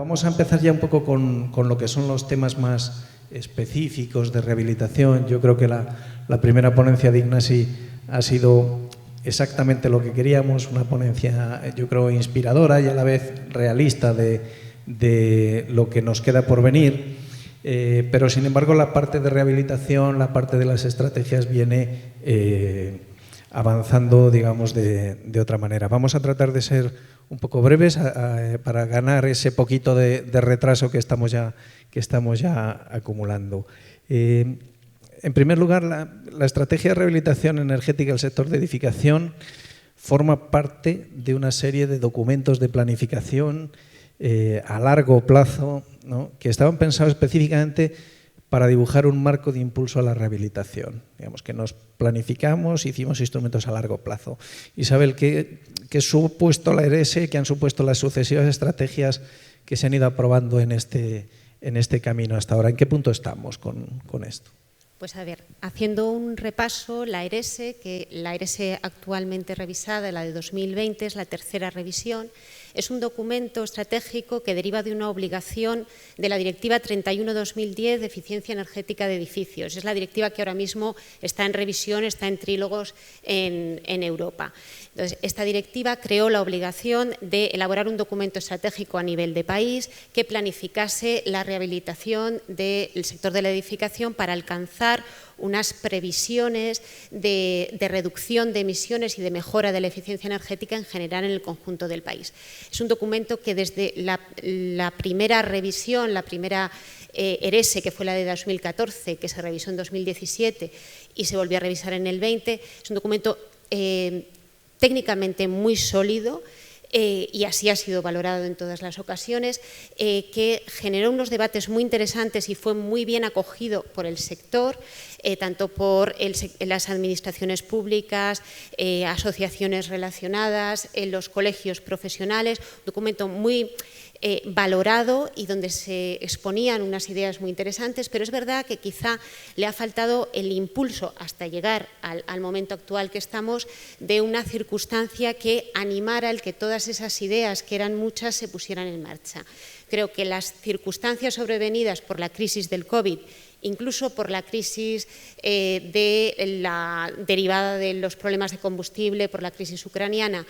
Vamos a empezar ya un poco con lo que son los temas más específicos de rehabilitación. Yo creo que la primera ponencia de Ignasi ha sido exactamente lo que queríamos, una ponencia, yo creo, inspiradora y a la vez realista de lo que nos queda por venir. Pero, sin embargo, la parte de rehabilitación, la parte de las estrategias viene avanzando, digamos, de otra manera. Vamos a tratar de ser un poco breves para ganar ese poquito de retraso que estamos ya acumulando. En primer lugar, la estrategia de rehabilitación energética del sector de edificación forma parte de una serie de documentos de planificación a largo plazo, ¿no?, que estaban pensados específicamente para dibujar un marco de impulso a la rehabilitación. Digamos que nos planificamos, hicimos instrumentos a largo plazo. Isabel, ¿qué supuesto la ERESE, qué han supuesto las sucesivas estrategias que se han ido aprobando en este camino hasta ahora? ¿En qué punto estamos con esto? Pues a ver, haciendo un repaso, la ERESE actualmente revisada, la de 2020, es la tercera revisión. Es un documento estratégico que deriva de una obligación de la Directiva 31/2010 de eficiencia energética de edificios. Es la directiva que ahora mismo está en revisión, está en trílogos en Europa. Entonces, esta directiva creó la obligación de elaborar un documento estratégico a nivel de país que planificase la rehabilitación del sector de la edificación para alcanzar unas previsiones de reducción de emisiones y de mejora de la eficiencia energética en general en el conjunto del país. Es un documento que desde la primera revisión, la primera ERESE, que fue la de 2014, que se revisó en 2017 y se volvió a revisar en el 20, es un documento técnicamente muy sólido, y así ha sido valorado en todas las ocasiones, que generó unos debates muy interesantes y fue muy bien acogido por el sector, tanto por las administraciones públicas, asociaciones relacionadas, los colegios profesionales, un documento muy valorado y donde se exponían unas ideas muy interesantes, pero es verdad que quizá le ha faltado el impulso hasta llegar al momento actual que estamos de una circunstancia que animara el que todas esas ideas, que eran muchas, se pusieran en marcha. Creo que las circunstancias sobrevenidas por la crisis del COVID, incluso por la crisis derivada de los problemas de combustible, por la crisis ucraniana,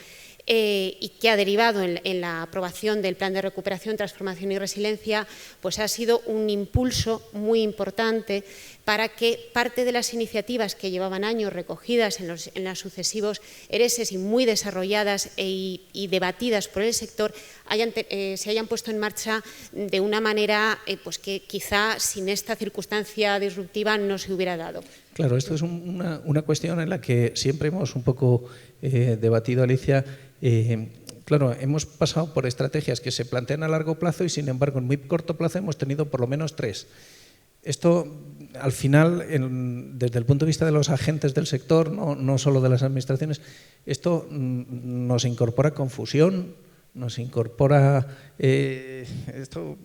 y que ha derivado en la aprobación del Plan de Recuperación, Transformación y Resiliencia, pues ha sido un impulso muy importante para que parte de las iniciativas que llevaban años recogidas en los sucesivos ERESES y muy desarrolladas y debatidas por el sector se hayan puesto en marcha de una manera pues que quizá sin esta circunstancia disruptiva no se hubiera dado. Claro, esto es una cuestión en la que siempre hemos un poco debatido, Alicia. Claro, hemos pasado por estrategias que se plantean a largo plazo y, sin embargo, en muy corto plazo hemos tenido por lo menos 3. Esto, al final, desde el punto de vista de los agentes del sector, no solo de las administraciones, esto nos incorpora confusión, nos incorpora… esto,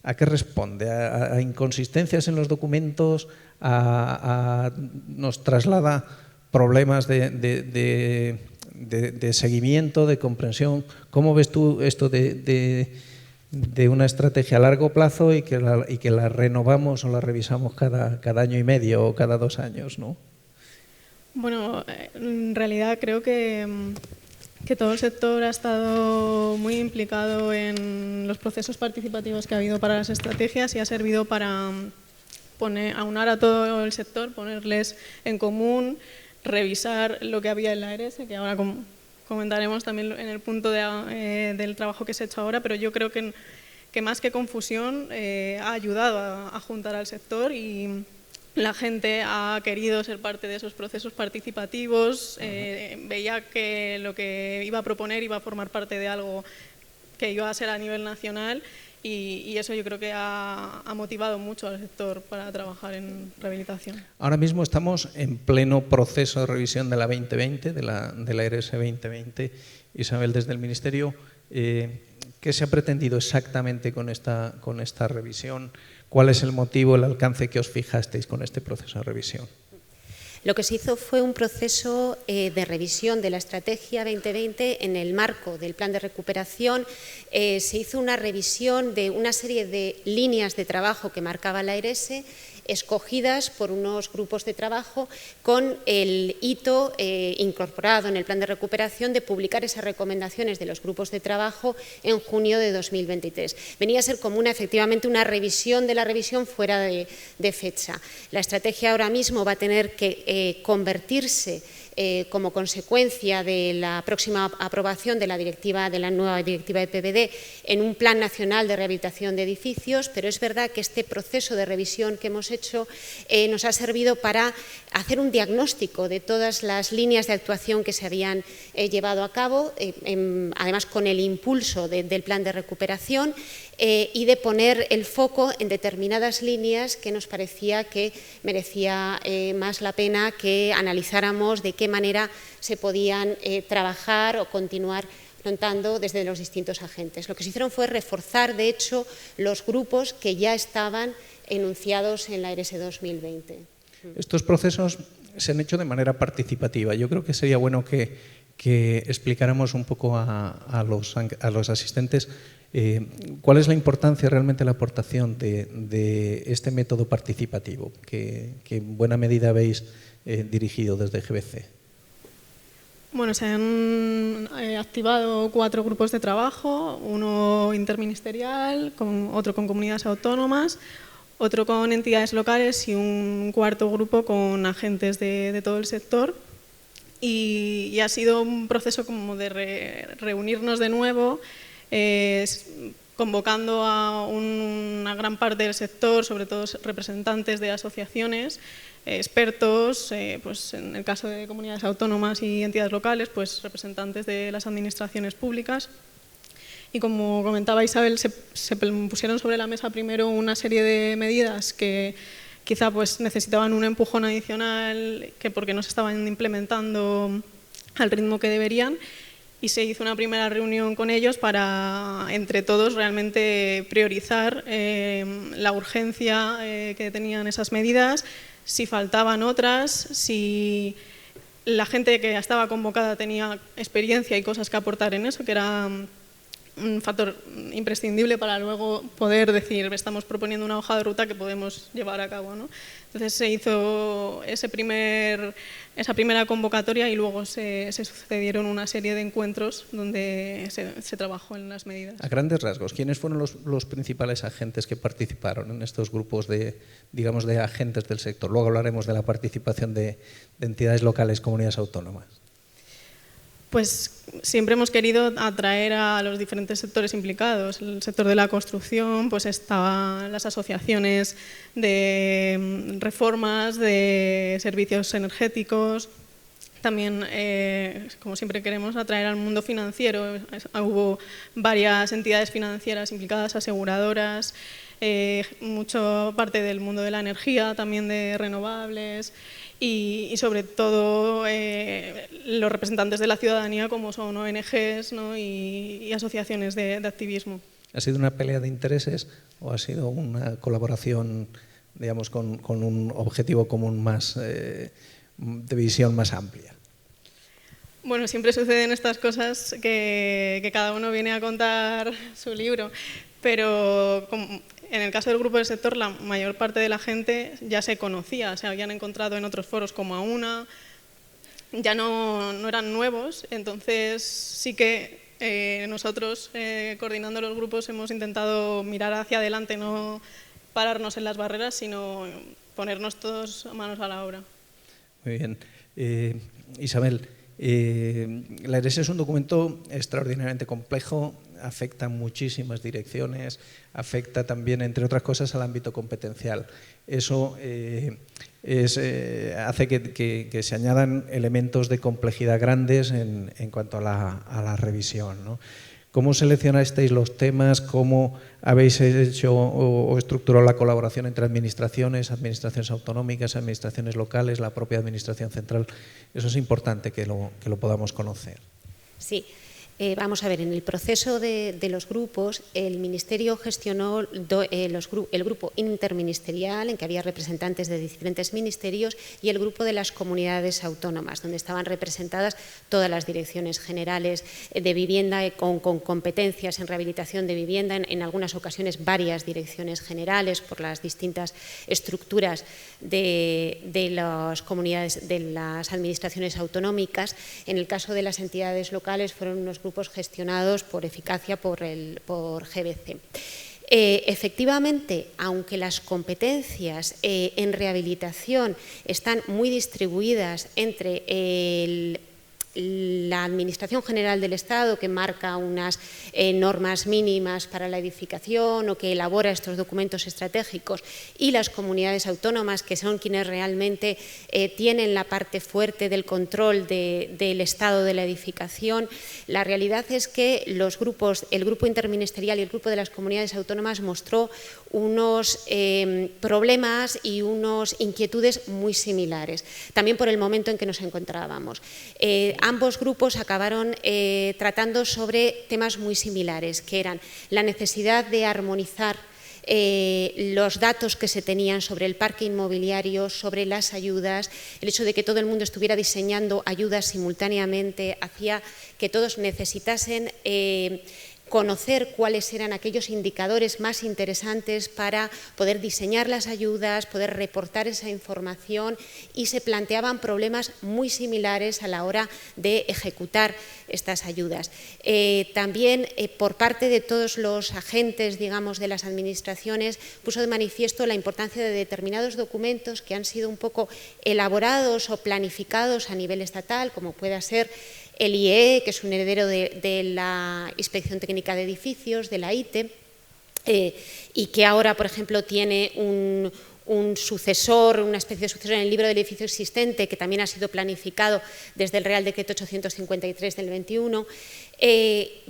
¿a qué responde? ¿A inconsistencias en los documentos? ¿Nos traslada problemas de seguimiento, de comprensión? ¿Cómo ves tú esto de una estrategia a largo plazo y que la renovamos o la revisamos cada año y medio o cada 2 años, ¿no? Bueno, en realidad creo que todo el sector ha estado muy implicado en los procesos participativos que ha habido para las estrategias y ha servido para aunar a todo el sector, ponerles en común, revisar lo que había en la ERESE, que ahora comentaremos también en el punto del trabajo que se ha hecho ahora, pero yo creo que más que confusión ha ayudado a juntar al sector y la gente ha querido ser parte de esos procesos participativos, veía que lo que iba a proponer iba a formar parte de algo que iba a ser a nivel nacional. Y eso yo creo que ha motivado mucho al sector para trabajar en rehabilitación. Ahora mismo estamos en pleno proceso de revisión de la 2020, de la ERESE 2020. Isabel, desde el Ministerio, ¿qué se ha pretendido exactamente con esta revisión? ¿Cuál es el motivo, el alcance que os fijasteis con este proceso de revisión? Lo que se hizo fue un proceso de revisión de la Estrategia 2020 en el marco del Plan de Recuperación. Se hizo una revisión de una serie de líneas de trabajo que marcaba la AERESE, escogidas por unos grupos de trabajo con el hito incorporado en el Plan de Recuperación de publicar esas recomendaciones de los grupos de trabajo en junio de 2023. Venía a ser como efectivamente una revisión de la revisión fuera de fecha. La estrategia ahora mismo va a tener que convertirse como consecuencia de la próxima aprobación de la nueva directiva de PBD en un Plan Nacional de Rehabilitación de Edificios, pero es verdad que este proceso de revisión que hemos hecho nos ha servido para hacer un diagnóstico de todas las líneas de actuación que se habían llevado a cabo, además con el impulso del Plan de Recuperación, y de poner el foco en determinadas líneas que nos parecía que merecía más la pena que analizáramos de qué manera se podían trabajar o continuar afrontando desde los distintos agentes. Lo que se hicieron fue reforzar, de hecho, los grupos que ya estaban enunciados en la AERESE 2020. Estos procesos se han hecho de manera participativa. Yo creo que sería bueno que explicáramos un poco a los asistentes cuál es la importancia, realmente la aportación de este método participativo que en buena medida habéis dirigido desde GBC. Bueno, se han activado 4 grupos de trabajo, uno interministerial, otro con comunidades autónomas, otro con entidades locales y un cuarto grupo con agentes de todo el sector. Y ha sido un proceso como de reunirnos de nuevo, convocando a una gran parte del sector, sobre todo representantes de asociaciones, expertos, pues en el caso de comunidades autónomas y entidades locales, pues representantes de las administraciones públicas. Y como comentaba Isabel, se pusieron sobre la mesa primero una serie de medidas que quizá pues necesitaban un empujón adicional porque no se estaban implementando al ritmo que deberían, y se hizo una primera reunión con ellos para, entre todos, realmente priorizar la urgencia que tenían esas medidas, si faltaban otras, si la gente que estaba convocada tenía experiencia y cosas que aportar en eso, que era un factor imprescindible para luego poder decir estamos proponiendo una hoja de ruta que podemos llevar a cabo, ¿no? Entonces se hizo esa primera convocatoria y luego se sucedieron una serie de encuentros donde se trabajó en las medidas. A grandes rasgos, ¿quiénes fueron los principales agentes que participaron en estos grupos de agentes del sector? Luego hablaremos de la participación de entidades locales, comunidades autónomas. Pues siempre hemos querido atraer a los diferentes sectores implicados. El sector de la construcción, pues estaban las asociaciones de reformas, de servicios energéticos. También, como siempre queremos, atraer al mundo financiero. Hubo varias entidades financieras implicadas, aseguradoras, mucha parte del mundo de la energía, también de renovables. Y sobre todo los representantes de la ciudadanía, como son ONGs, ¿no? y asociaciones de activismo. ¿Ha sido una pelea de intereses o ha sido una colaboración, digamos, con un objetivo común más, de visión más amplia? Bueno, siempre suceden estas cosas que cada uno viene a contar su libro, pero en el caso del grupo del sector, la mayor parte de la gente ya se conocía, se habían encontrado en otros foros como AUNA, ya no eran nuevos, entonces sí que nosotros, coordinando los grupos, hemos intentado mirar hacia adelante, no pararnos en las barreras, sino ponernos todos manos a la obra. Muy bien. Isabel, la AERESE es un documento extraordinariamente complejo, afecta a muchísimas direcciones, afecta también, entre otras cosas, al ámbito competencial. Eso hace que se añadan elementos de complejidad grandes en cuanto a la revisión, ¿no? ¿Cómo seleccionasteis los temas? ¿Cómo habéis hecho o estructurado la colaboración entre administraciones autonómicas, administraciones locales, la propia administración central? Eso es importante que lo podamos conocer. Sí. Vamos a ver, en el proceso de los grupos, el Ministerio gestionó el grupo interministerial, en que había representantes de diferentes ministerios, y el grupo de las comunidades autónomas, donde estaban representadas todas las direcciones generales de vivienda con competencias en rehabilitación de vivienda, en algunas ocasiones varias direcciones generales por las distintas estructuras de las comunidades, de las administraciones autonómicas. En el caso de las entidades locales fueron unos grupos gestionados por eficacia por GBC. Efectivamente, aunque las competencias en rehabilitación están muy distribuidas entre la Administración General del Estado, que marca unas normas mínimas para la edificación o que elabora estos documentos estratégicos, y las comunidades autónomas, que son quienes realmente tienen la parte fuerte del control del estado de la edificación, la realidad es que el grupo interministerial y el grupo de las comunidades autónomas mostró unos problemas y unas inquietudes muy similares, también por el momento en que nos encontrábamos. Ambos grupos acabaron tratando sobre temas muy similares, que eran la necesidad de armonizar los datos que se tenían sobre el parque inmobiliario, sobre las ayudas. El hecho de que todo el mundo estuviera diseñando ayudas simultáneamente hacía que todos necesitasen conocer cuáles eran aquellos indicadores más interesantes para poder diseñar las ayudas, poder reportar esa información, y se planteaban problemas muy similares a la hora de ejecutar estas ayudas. También por parte de todos los agentes, digamos, de las administraciones, puso de manifiesto la importancia de determinados documentos que han sido un poco elaborados o planificados a nivel estatal, como pueda ser el IEE, que es un heredero de la Inspección Técnica de Edificios, de la ITE, y que ahora, por ejemplo, tiene un sucesor, una especie de sucesor en el libro del edificio existente, que también ha sido planificado desde el Real Decreto 853 del 21,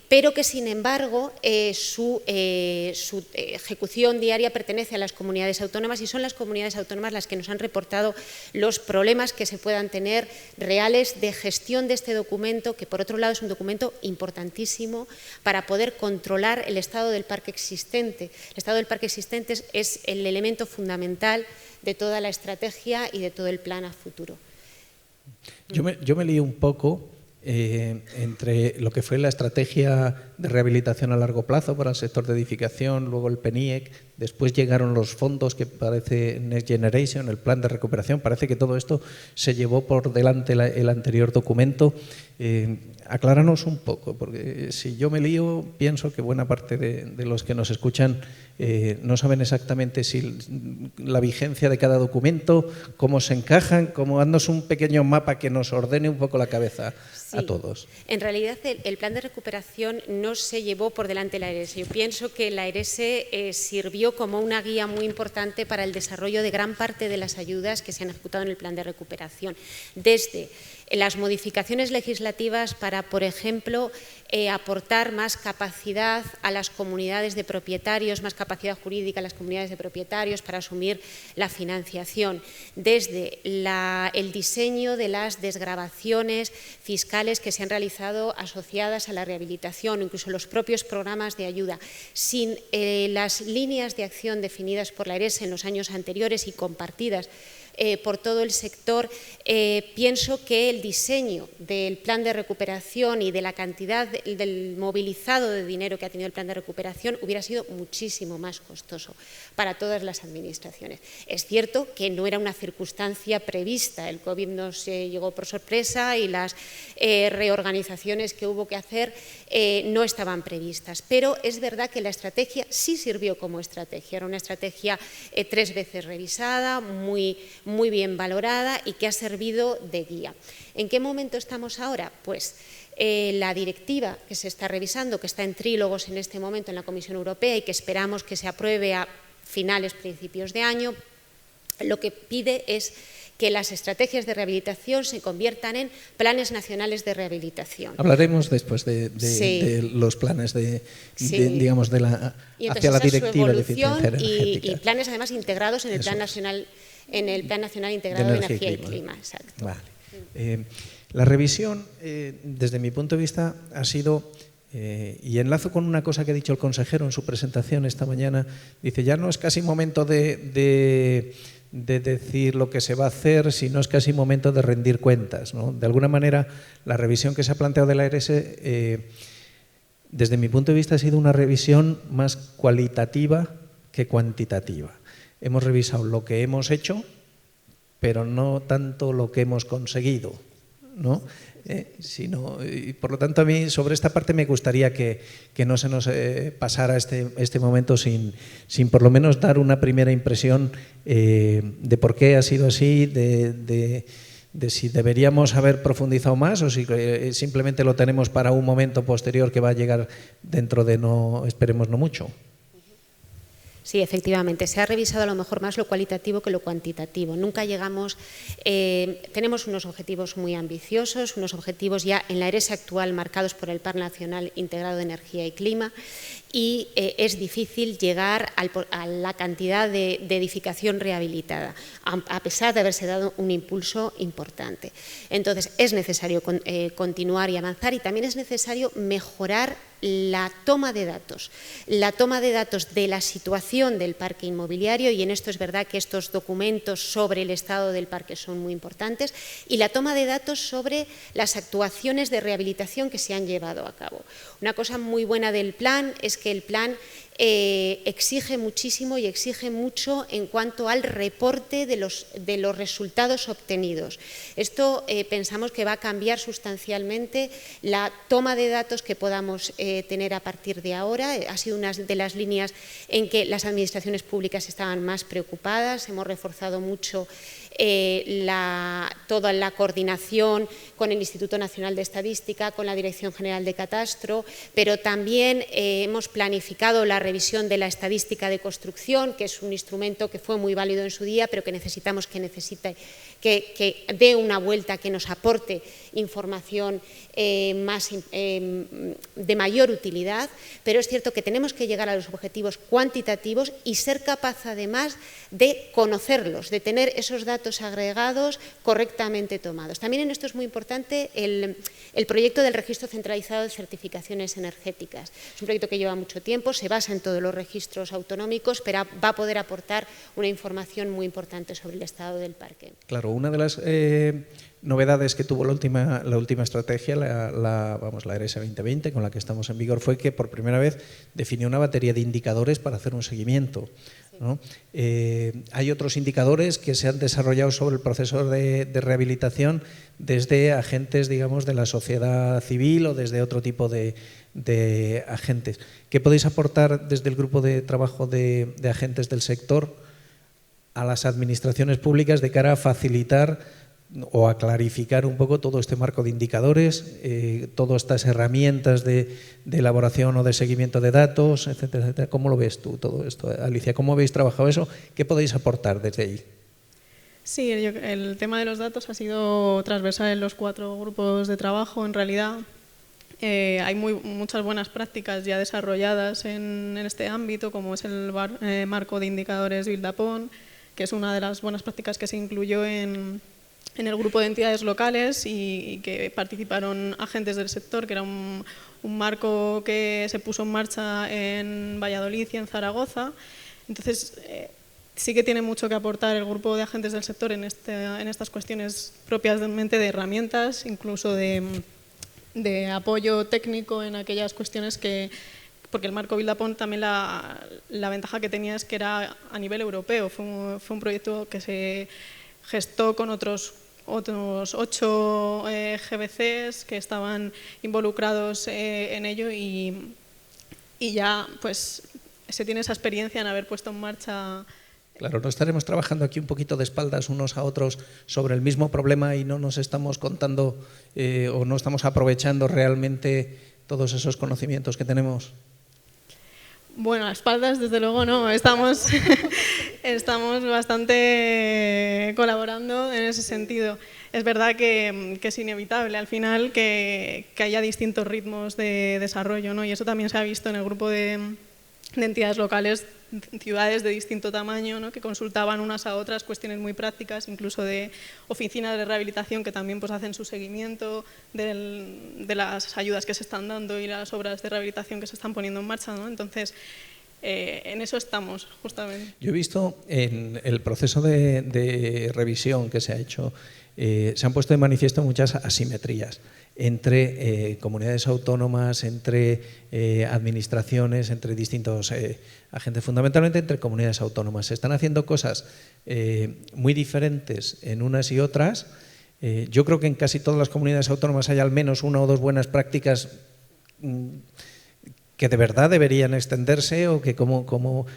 pero que, sin embargo, su ejecución diaria pertenece a las comunidades autónomas, y son las comunidades autónomas las que nos han reportado los problemas que se puedan tener reales de gestión de este documento, que por otro lado es un documento importantísimo para poder controlar el estado del parque existente. El estado del parque existente es el elemento fundamental de toda la estrategia y de todo el plan a futuro. Yo me lío un poco entre lo que fue la estrategia de rehabilitación a largo plazo para el sector de edificación, luego el PNIEC, después llegaron los fondos que parece Next Generation, el plan de recuperación. Parece que todo esto se llevó por delante el anterior documento. Acláranos un poco, porque si yo me lío, pienso que buena parte de los que nos escuchan no saben exactamente si la vigencia de cada documento, cómo se encajan, cómo haznos un pequeño mapa que nos ordene un poco la cabeza a todos. En realidad, el plan de recuperación no se llevó por delante la ARES. Yo pienso que la ARES sirvió como una guía muy importante para el desarrollo de gran parte de las ayudas que se han ejecutado en el plan de recuperación, desde las modificaciones legislativas para, por ejemplo, aportar más capacidad a las comunidades de propietarios, más capacidad jurídica a las comunidades de propietarios para asumir la financiación, desde el diseño de las desgravaciones fiscales que se han realizado asociadas a la rehabilitación, o incluso los propios programas de ayuda. Sin las líneas de acción definidas por la ARES en los años anteriores y compartidas por todo el sector, pienso que el diseño del plan de recuperación y de la cantidad del movilizado de dinero que ha tenido el plan de recuperación hubiera sido muchísimo más costoso para todas las administraciones. Es cierto que no era una circunstancia prevista, el COVID nos llegó por sorpresa y las reorganizaciones que hubo que hacer no estaban previstas, pero es verdad que la estrategia sí sirvió como estrategia, era una estrategia 3 veces revisada, muy bien valorada y que ha servido de guía. ¿En qué momento estamos ahora? Pues la directiva que se está revisando, que está en trílogos en este momento en la Comisión Europea y que esperamos que se apruebe a finales, principios de año, lo que pide es que las estrategias de rehabilitación se conviertan en planes nacionales de rehabilitación. Hablaremos después de los planes digamos, hacia la directiva de eficiencia energética. Y planes además integrados en el Plan Nacional, Integrado de Energía y Clima. Exacto. Vale. La revisión, desde mi punto de vista, ha sido, y enlazo con una cosa que ha dicho el consejero en su presentación esta mañana, dice, ya no es casi momento de decir lo que se va a hacer, sino es casi momento de rendir cuentas, ¿no? De alguna manera, la revisión que se ha planteado de la ARS, desde mi punto de vista, ha sido una revisión más cualitativa que cuantitativa. Hemos revisado lo que hemos hecho, pero no tanto lo que hemos conseguido, ¿no? Y por lo tanto, a mí sobre esta parte me gustaría que no se nos pasara este momento sin por lo menos dar una primera impresión de por qué ha sido así, de si deberíamos haber profundizado más o si simplemente lo tenemos para un momento posterior que va a llegar dentro de esperemos no mucho. Sí, efectivamente, se ha revisado a lo mejor más lo cualitativo que lo cuantitativo. Nunca llegamos, tenemos unos objetivos muy ambiciosos, unos objetivos ya en la ARS actual marcados por el Plan Nacional Integrado de Energía y Clima, y es difícil llegar a la cantidad de edificación rehabilitada, a pesar de haberse dado un impulso importante. Entonces, es necesario continuar y avanzar, y también es necesario mejorar la toma de datos de la situación del parque inmobiliario, y en esto es verdad que estos documentos sobre el estado del parque son muy importantes, y la toma de datos sobre las actuaciones de rehabilitación que se han llevado a cabo. Una cosa muy buena del plan es que el plan exige muchísimo y exige mucho en cuanto al reporte de los resultados obtenidos. Esto pensamos que va a cambiar sustancialmente la toma de datos que podamos tener a partir de ahora. Ha sido una de las líneas en que las administraciones públicas estaban más preocupadas. Hemos reforzado mucho toda la coordinación con el Instituto Nacional de Estadística, con la Dirección General de Catastro, pero también hemos planificado la revisión de la estadística de construcción, que es un instrumento que fue muy válido en su día, pero que necesitamos que dé una vuelta, que nos aporte información de mayor utilidad, pero es cierto que tenemos que llegar a los objetivos cuantitativos y ser capaz además de conocerlos, de tener esos datos agregados correctamente tomados. También en esto es muy importante el proyecto del Registro Centralizado de Certificaciones Energéticas. Es un proyecto que lleva mucho tiempo, se basa en todos los registros autonómicos, pero va a poder aportar una información muy importante sobre el estado del parque. Claro, una de las novedades que tuvo la última estrategia, la ARS 2020, con la que estamos en vigor, fue que por primera vez definió una batería de indicadores para hacer un seguimiento, ¿no? Hay otros indicadores que se han desarrollado sobre el proceso de rehabilitación desde agentes, digamos, de la sociedad civil o desde otro tipo de agentes. ¿Qué podéis aportar desde el grupo de trabajo de agentes del sector a las administraciones públicas de cara a facilitar o a clarificar un poco todo este marco de indicadores, todas estas herramientas de elaboración o de seguimiento de datos, etcétera, etcétera? ¿Cómo lo ves tú todo esto, Alicia? ¿Cómo habéis trabajado eso? ¿Qué podéis aportar desde ahí? Sí, el tema de los datos ha sido transversal en los 4 grupos de trabajo. En realidad hay muchas buenas prácticas ya desarrolladas en este ámbito, como es el marco de indicadores Buildupon, que es una de las buenas prácticas que se incluyó en el grupo de entidades locales y que participaron agentes del sector, que era un marco que se puso en marcha en Valladolid y en Zaragoza. Entonces, sí que tiene mucho que aportar el grupo de agentes del sector en estas cuestiones propiamente de herramientas, incluso de apoyo técnico en aquellas cuestiones porque el marco Buildupon también la ventaja que tenía es que era a nivel europeo. Fue un proyecto que se gestó con otros 8 GBCs que estaban involucrados en ello y ya pues se tiene esa experiencia en haber puesto en marcha. Claro, no estaremos trabajando aquí un poquito de espaldas unos a otros sobre el mismo problema y no nos estamos contando o no estamos aprovechando realmente todos esos conocimientos que tenemos. Bueno, a espaldas desde luego no, estamos bastante colaborando en ese sentido. Es verdad que es inevitable al final que haya distintos ritmos de desarrollo, ¿no? Y eso también se ha visto en el grupo de entidades locales ciudades de distinto tamaño, ¿no?, que consultaban unas a otras cuestiones muy prácticas, incluso de oficinas de rehabilitación que también pues hacen su seguimiento de las ayudas que se están dando y las obras de rehabilitación que se están poniendo en marcha, ¿no? Entonces, en eso estamos, justamente. Yo he visto en el proceso de revisión que se ha hecho, se han puesto de manifiesto muchas asimetrías entre comunidades autónomas, entre administraciones, entre distintos agentes, fundamentalmente entre comunidades autónomas. Se están haciendo cosas muy diferentes en unas y otras. Yo creo que en casi todas las comunidades autónomas hay al menos una o dos buenas prácticas que de verdad deberían extenderse, o que ¿cómo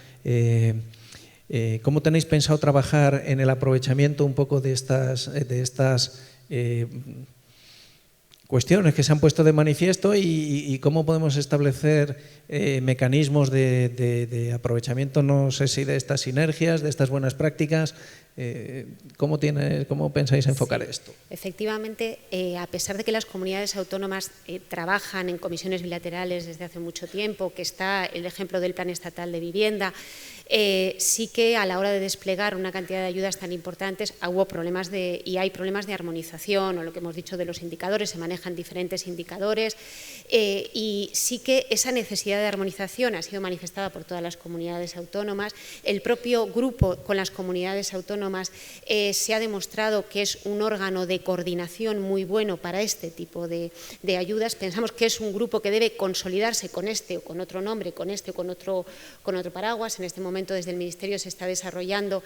tenéis pensado trabajar en el aprovechamiento un poco de estas cuestiones que se han puesto de manifiesto y cómo podemos establecer mecanismos de aprovechamiento, no sé si de estas sinergias, de estas buenas prácticas? ¿Cómo pensáis enfocar esto? Efectivamente, a pesar de que las comunidades autónomas trabajan en comisiones bilaterales desde hace mucho tiempo, que está el ejemplo del Plan Estatal de Vivienda, sí que a la hora de desplegar una cantidad de ayudas tan importantes hubo problemas y hay problemas de armonización, o lo que hemos dicho de los indicadores, se manejan diferentes indicadores, y sí que esa necesidad de armonización ha sido manifestada por todas las comunidades autónomas. El propio grupo con las comunidades autónomas se ha demostrado que es un órgano de coordinación muy bueno para este tipo de ayudas. Pensamos que es un grupo que debe consolidarse con este o con otro nombre, con este o con otro paraguas. En este momento desde el Ministerio se está desarrollando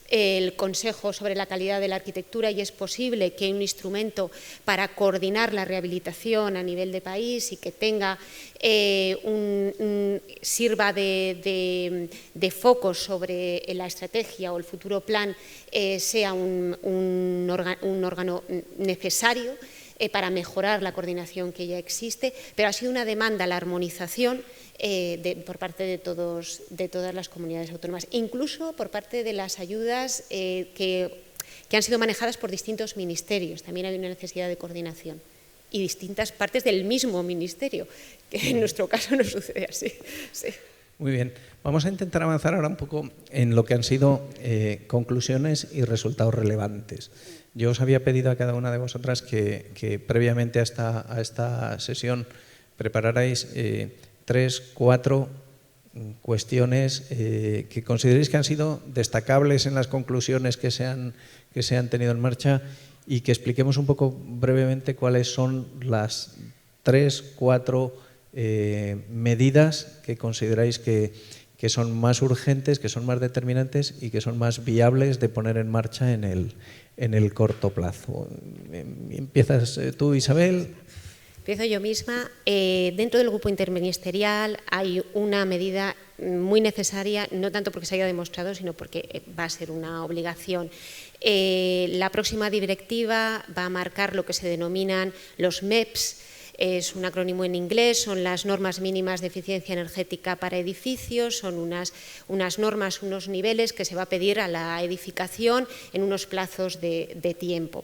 el Consejo sobre la calidad de la arquitectura, y es posible que un instrumento para coordinar la rehabilitación a nivel de país y que tenga sirva de foco sobre la estrategia o el futuro plan sea un órgano necesario para mejorar la coordinación que ya existe, pero ha sido una demanda la armonización por parte de todas las comunidades autónomas, incluso por parte de las ayudas que han sido manejadas por distintos ministerios. También hay una necesidad de coordinación y distintas partes del mismo ministerio, que en nuestro caso no sucede así. Sí. Muy bien. Vamos a intentar avanzar ahora un poco en lo que han sido conclusiones y resultados relevantes. Yo os había pedido a cada una de vosotras que previamente a esta sesión prepararais 3, 4 cuestiones que consideréis que han sido destacables en las conclusiones que se han tenido en marcha, y que expliquemos un poco brevemente cuáles son las 3, 4 medidas que consideráis que son más urgentes, que son más determinantes y que son más viables de poner en marcha en el corto plazo. ¿Empiezas tú, Isabel? Empiezo yo misma. Dentro del grupo interministerial hay una medida muy necesaria, no tanto porque se haya demostrado, sino porque va a ser una obligación. La próxima directiva va a marcar lo que se denominan los MEPs. Es un acrónimo en inglés, son las normas mínimas de eficiencia energética para edificios, son unas normas, unos niveles que se va a pedir a la edificación en unos plazos de tiempo.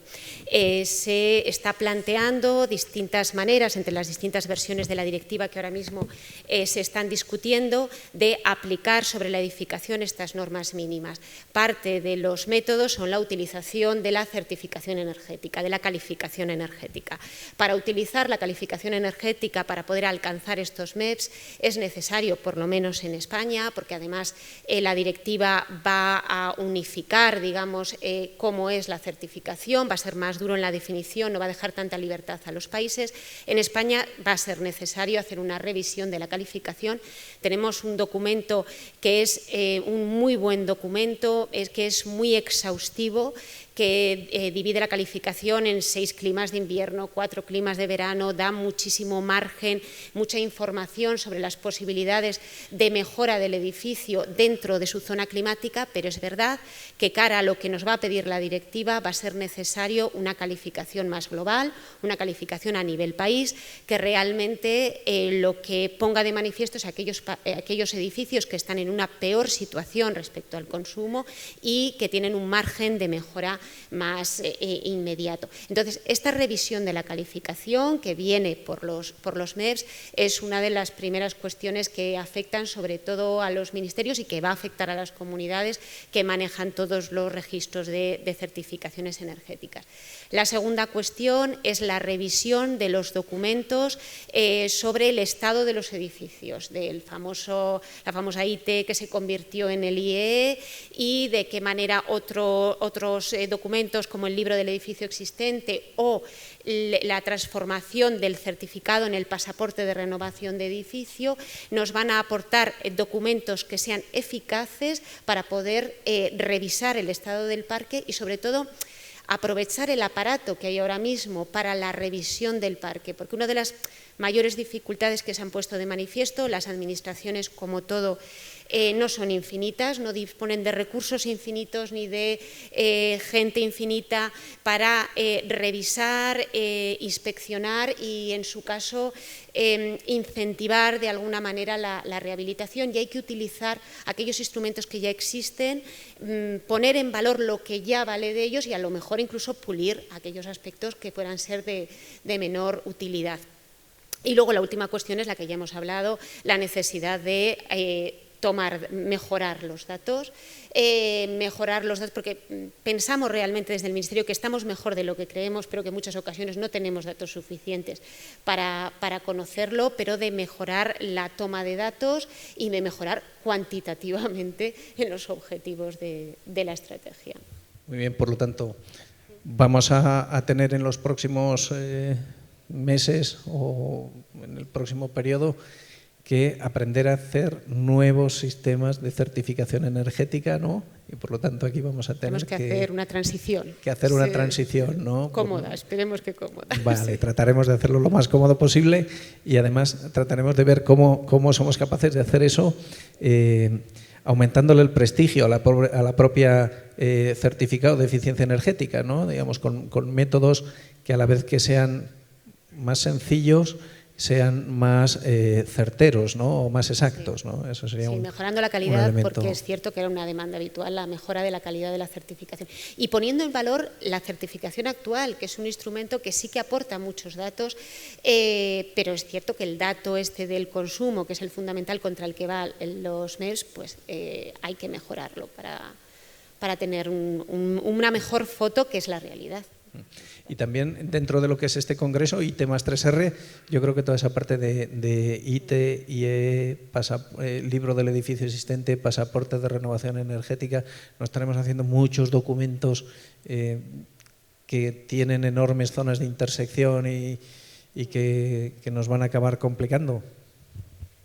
Se está planteando distintas maneras, entre las distintas versiones de la directiva que ahora mismo se están discutiendo, de aplicar sobre la edificación estas normas mínimas. Parte de los métodos son la utilización de la certificación energética, de la calificación energética. Para utilizar la calificación energética, para poder alcanzar estos MEPs, es necesario, por lo menos en España, porque además la directiva va a unificar, digamos, cómo es la certificación, va a ser más duro en la definición, no va a dejar tanta libertad a los países. En España va a ser necesario hacer una revisión de la calificación. Tenemos un documento que es un muy buen documento, que es muy exhaustivo, que divide la calificación en 6 climas de invierno, 4 climas de verano, da muchísimo margen, mucha información sobre las posibilidades de mejora del edificio dentro de su zona climática, pero es verdad que cara a lo que nos va a pedir la directiva va a ser necesario una calificación más global, una calificación a nivel país, que realmente lo que ponga de manifiesto es aquellos edificios que están en una peor situación respecto al consumo y que tienen un margen de mejora más inmediato. Entonces, esta revisión de la calificación que viene por los MEPs es una de las primeras cuestiones que afectan sobre todo a los ministerios y que va a afectar a las comunidades que manejan todos los registros de certificaciones energéticas. La segunda cuestión es la revisión de los documentos sobre el estado de los edificios, la famosa IT que se convirtió en el IEE y de qué manera otros documentos como el libro del edificio existente o la transformación del certificado en el pasaporte de renovación de edificio nos van a aportar documentos que sean eficaces para poder revisar el estado del parque y sobre todo aprovechar el aparato que hay ahora mismo para la revisión del parque, porque una de las mayores dificultades que se han puesto de manifiesto, las administraciones como todo no son infinitas, no disponen de recursos infinitos ni de gente infinita para revisar, inspeccionar y en su caso incentivar de alguna manera la rehabilitación, y hay que utilizar aquellos instrumentos que ya existen, poner en valor lo que ya vale de ellos y a lo mejor incluso pulir aquellos aspectos que puedan ser de menor utilidad. Y luego la última cuestión es la que ya hemos hablado, la necesidad de mejorar los datos, porque pensamos realmente desde el Ministerio que estamos mejor de lo que creemos, pero que en muchas ocasiones no tenemos datos suficientes para conocerlo, pero de mejorar la toma de datos y de mejorar cuantitativamente en los objetivos de la estrategia. Muy bien, por lo tanto, vamos a tener en los próximos meses o en el próximo periodo que aprender a hacer nuevos sistemas de certificación energética, ¿no? Y por lo tanto aquí vamos a tener que hacer una transición. Una transición, ¿no? Cómoda, esperemos que cómoda. Vale, sí. Trataremos de hacerlo lo más cómodo posible y además trataremos de ver cómo somos capaces de hacer eso aumentándole el prestigio a la propia certificado de eficiencia energética, ¿no? Digamos, con métodos que a la vez que sean más sencillos, sean más certeros, ¿no? O más exactos, ¿no? Eso sería mejorando la calidad, porque es cierto que era una demanda habitual la mejora de la calidad de la certificación. Y poniendo en valor la certificación actual, que es un instrumento que sí que aporta muchos datos, pero es cierto que el dato del consumo, que es el fundamental contra el que van los MEPs, pues hay que mejorarlo para tener una mejor foto, que es la realidad. Y también dentro de lo que es este congreso, IT más 3R, yo creo que toda esa parte de IT, IE, libro del edificio existente, pasaporte de renovación energética, nos estaremos haciendo muchos documentos que tienen enormes zonas de intersección y que nos van a acabar complicando.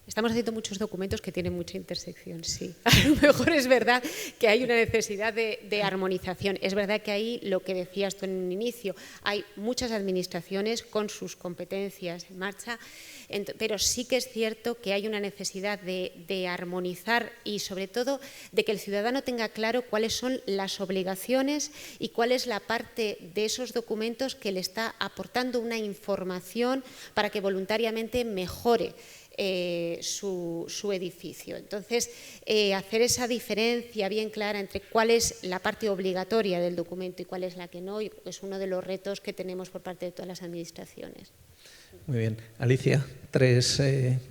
Estamos haciendo muchos documentos que tienen mucha intersección, sí. A lo mejor es verdad que hay una necesidad de armonización. Es verdad que ahí, lo que decías tú en un inicio, hay muchas administraciones con sus competencias en marcha, pero sí que es cierto que hay una necesidad de armonizar y sobre todo de que el ciudadano tenga claro cuáles son las obligaciones y cuál es la parte de esos documentos que le está aportando una información para que voluntariamente mejore su edificio. Entonces, hacer esa diferencia bien clara entre cuál es la parte obligatoria del documento y cuál es la que no, es uno de los retos que tenemos por parte de todas las administraciones. Muy bien. Alicia, 3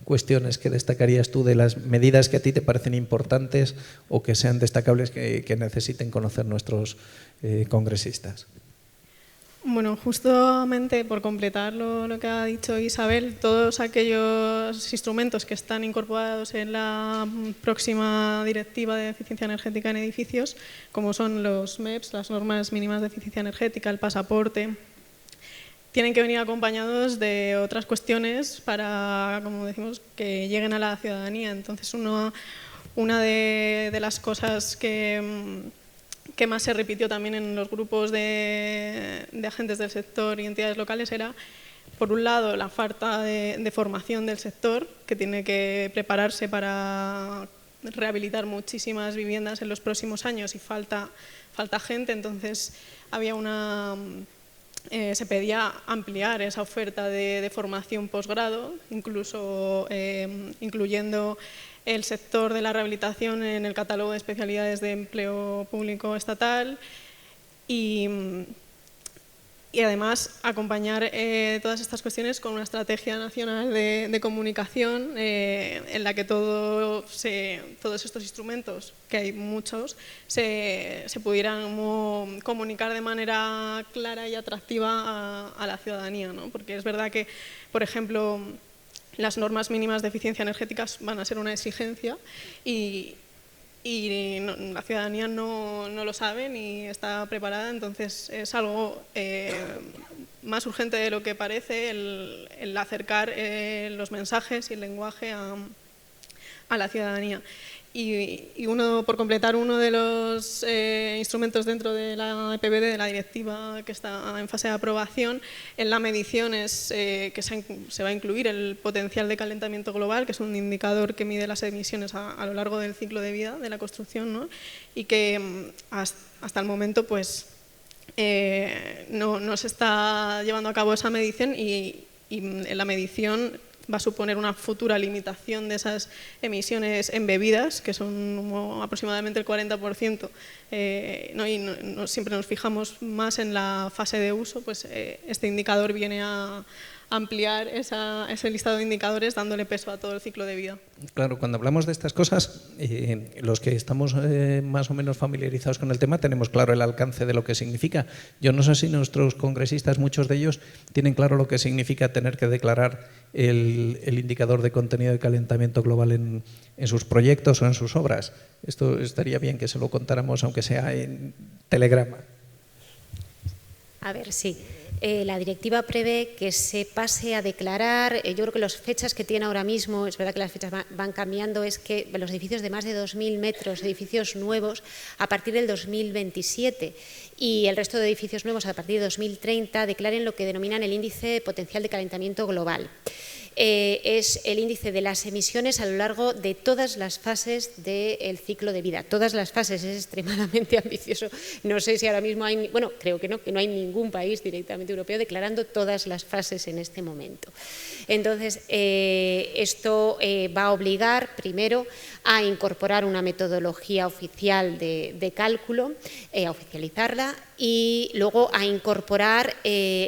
cuestiones que destacarías tú de las medidas que a ti te parecen importantes o que sean destacables que necesiten conocer nuestros congresistas. Bueno, justamente por completar lo que ha dicho Isabel, todos aquellos instrumentos que están incorporados en la próxima Directiva de Eficiencia Energética en Edificios, como son los MEPs, las normas mínimas de eficiencia energética, el pasaporte, tienen que venir acompañados de otras cuestiones para, como decimos, que lleguen a la ciudadanía. Entonces, una de las cosas que más se repitió también en los grupos de agentes del sector y entidades locales era, por un lado, la falta de formación del sector, que tiene que prepararse para rehabilitar muchísimas viviendas en los próximos años y falta gente. Entonces se pedía ampliar esa oferta de formación posgrado, incluso incluyendo el sector de la rehabilitación en el catálogo de especialidades de empleo público estatal, Y además acompañar todas estas cuestiones con una estrategia nacional de comunicación en la que todos estos instrumentos, que hay muchos, se pudieran comunicar de manera clara y atractiva a la ciudadanía, ¿no? Porque es verdad que, por ejemplo, las normas mínimas de eficiencia energética van a ser una exigencia y la ciudadanía no lo sabe ni está preparada, entonces es algo más urgente de lo que parece el acercar los mensajes y el lenguaje a la ciudadanía. Y por completar uno de los instrumentos dentro de la EPBD, de la directiva que está en fase de aprobación, en la medición que se va a incluir el potencial de calentamiento global, que es un indicador que mide las emisiones a lo largo del ciclo de vida de la construcción, ¿no? Y que hasta el momento pues, no se está llevando a cabo esa medición y en la medición va a suponer una futura limitación de esas emisiones embebidas, que son aproximadamente el 40%, ¿no? Y siempre nos fijamos más en la fase de uso, pues este indicador viene a ampliar ese listado de indicadores dándole peso a todo el ciclo de vida. Claro, cuando hablamos de estas cosas, los que estamos más o menos familiarizados con el tema tenemos claro el alcance de lo que significa. Yo no sé si nuestros congresistas, muchos de ellos, tienen claro lo que significa tener que declarar el indicador de contenido de calentamiento global en sus proyectos o en sus obras. Esto estaría bien que se lo contáramos, aunque sea en telegrama. A ver, sí. La directiva prevé que se pase a declarar, yo creo que las fechas que tiene ahora mismo, es verdad que las fechas van cambiando, es que los edificios de más de 2.000 metros, edificios nuevos, a partir del 2027 y el resto de edificios nuevos a partir de 2030 declaren lo que denominan el índice potencial de calentamiento global. Es el índice de las emisiones a lo largo de todas las fases del ciclo de vida. Todas las fases, es extremadamente ambicioso. No sé si ahora mismo hay, bueno, creo que no hay ningún país directamente europeo declarando todas las fases en este momento. Entonces, esto va a obligar, primero, a incorporar una metodología oficial de cálculo, a oficializarla, y luego a incorporar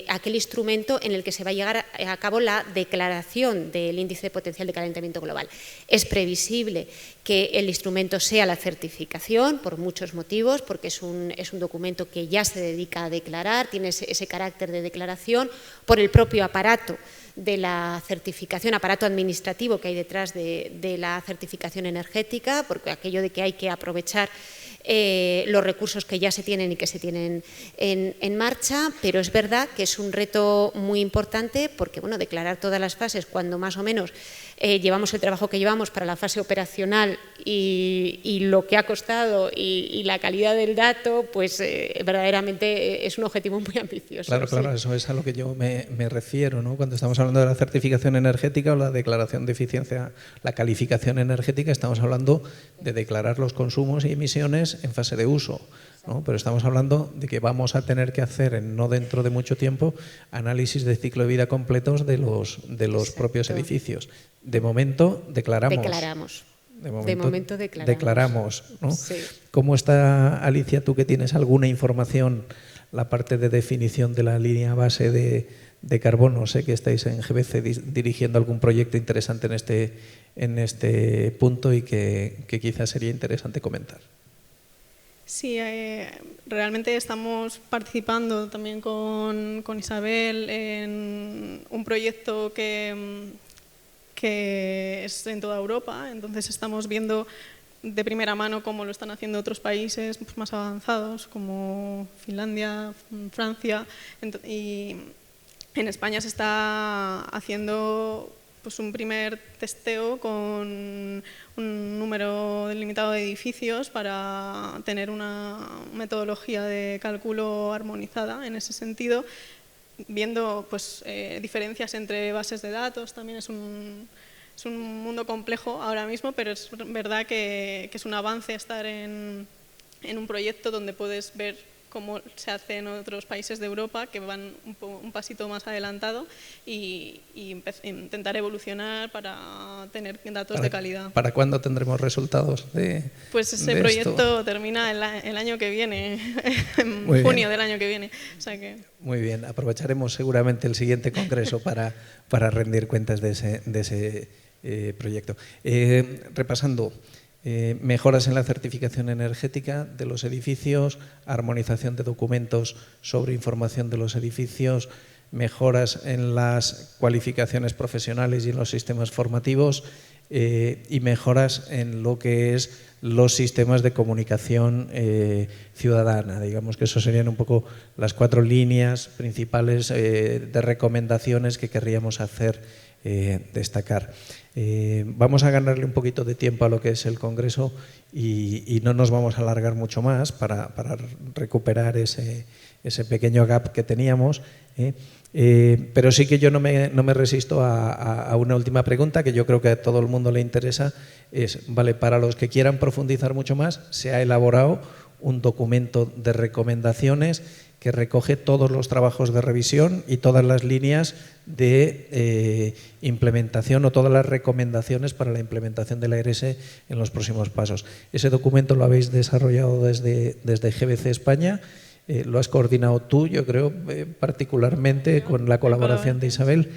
aquel instrumento en el que se va a llevar a cabo la declaración del índice potencial de calentamiento global. Es previsible que el instrumento sea la certificación por muchos motivos, porque es un documento que ya se dedica a declarar, tiene ese carácter de declaración, por el propio aparato de la certificación, aparato administrativo que hay detrás de la certificación energética, porque aquello de que hay que aprovechar los recursos que ya se tienen y que se tienen en marcha, pero es verdad que es un reto muy importante porque, bueno, declarar todas las fases cuando más o menos llevamos el trabajo que llevamos para la fase operacional y lo que ha costado y la calidad del dato, pues verdaderamente es un objetivo muy ambicioso. Claro, claro, sí. Eso es a lo que yo me refiero, ¿no? Cuando estamos hablando de la certificación energética o la declaración de eficiencia, la calificación energética, estamos hablando de declarar los consumos y emisiones en fase de uso, ¿no? Pero estamos hablando de que vamos a tener que hacer, no dentro de mucho tiempo, análisis de ciclo de vida completos de los propios edificios. De momento declaramos. De momento declaramos, ¿no? Sí. ¿Cómo está, Alicia, tú que tienes alguna información, la parte de definición de la línea base de carbono? Sé que estáis en GBC dirigiendo algún proyecto interesante en este punto y que quizás sería interesante comentar. Sí, realmente estamos participando también con Isabel en un proyecto que es en toda Europa, entonces estamos viendo de primera mano cómo lo están haciendo otros países más avanzados como Finlandia, Francia, y en España se está haciendo pues un primer testeo con un número limitado de edificios para tener una metodología de cálculo armonizada en ese sentido, viendo pues, diferencias entre bases de datos. También es un mundo complejo ahora mismo, pero es verdad que es un avance estar en un proyecto donde puedes ver como se hace en otros países de Europa que van un pasito más adelantado y intentar evolucionar para tener datos de calidad. ¿Para cuándo tendremos resultados Pues ese proyecto termina el año que viene, en junio del año que viene. O sea que... Muy bien, aprovecharemos seguramente el siguiente congreso para rendir cuentas de ese proyecto. Repasando. Mejoras en la certificación energética de los edificios, armonización de documentos sobre información de los edificios, mejoras en las cualificaciones profesionales y en los sistemas formativos y mejoras en lo que es los sistemas de comunicación ciudadana. Digamos que eso serían un poco las 4 líneas principales de recomendaciones que querríamos hacer destacar. Vamos a ganarle un poquito de tiempo a lo que es el Congreso y no nos vamos a alargar mucho más para recuperar ese pequeño gap que teníamos. Pero sí que yo no me resisto a una última pregunta que yo creo que a todo el mundo le interesa. Vale, para los que quieran profundizar mucho más, se ha elaborado un documento de recomendaciones que recoge todos los trabajos de revisión y todas las líneas de implementación o todas las recomendaciones para la implementación de la ERS en los próximos pasos. Ese documento lo habéis desarrollado desde GBC España, lo has coordinado tú, yo creo, particularmente con la colaboración de Isabel.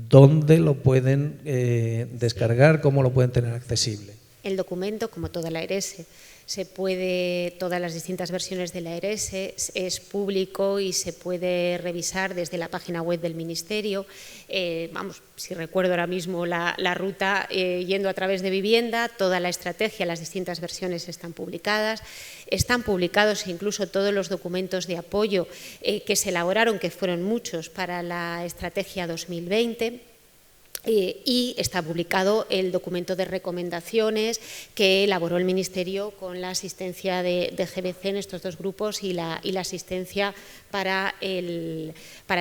¿Dónde lo pueden descargar? ¿Cómo lo pueden tener accesible? El documento, como toda la ERS, todas las distintas versiones de la ERS es público y se puede revisar desde la página web del Ministerio. Vamos, si recuerdo ahora mismo la ruta, yendo a través de vivienda, toda la estrategia, las distintas versiones están publicadas. Están publicados incluso todos los documentos de apoyo que se elaboraron, que fueron muchos, para la estrategia 2020. Y está publicado el documento de recomendaciones que elaboró el Ministerio con la asistencia de GBC en estos 2 grupos y la asistencia para el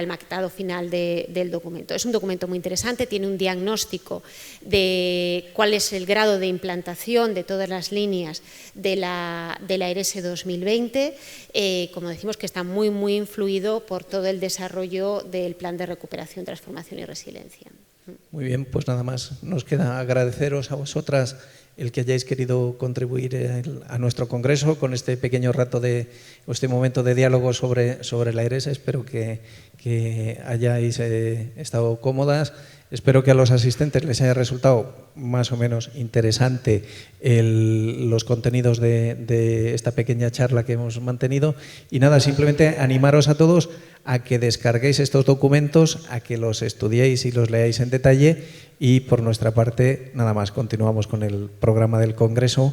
maquetado final del documento. Es un documento muy interesante, tiene un diagnóstico de cuál es el grado de implantación de todas las líneas de la ERS 2020, como decimos, que está muy, muy influido por todo el desarrollo del Plan de Recuperación, Transformación y Resiliencia. Muy bien, pues nada más. Nos queda agradeceros a vosotras el que hayáis querido contribuir a nuestro congreso con este pequeño rato este momento de diálogo sobre la ERS. Espero que hayáis estado cómodas. Espero que a los asistentes les haya resultado más o menos interesante los contenidos de esta pequeña charla que hemos mantenido. Y nada, simplemente animaros a todos a que descarguéis estos documentos, a que los estudiéis y los leáis en detalle y por nuestra parte nada más, continuamos con el programa del Congreso.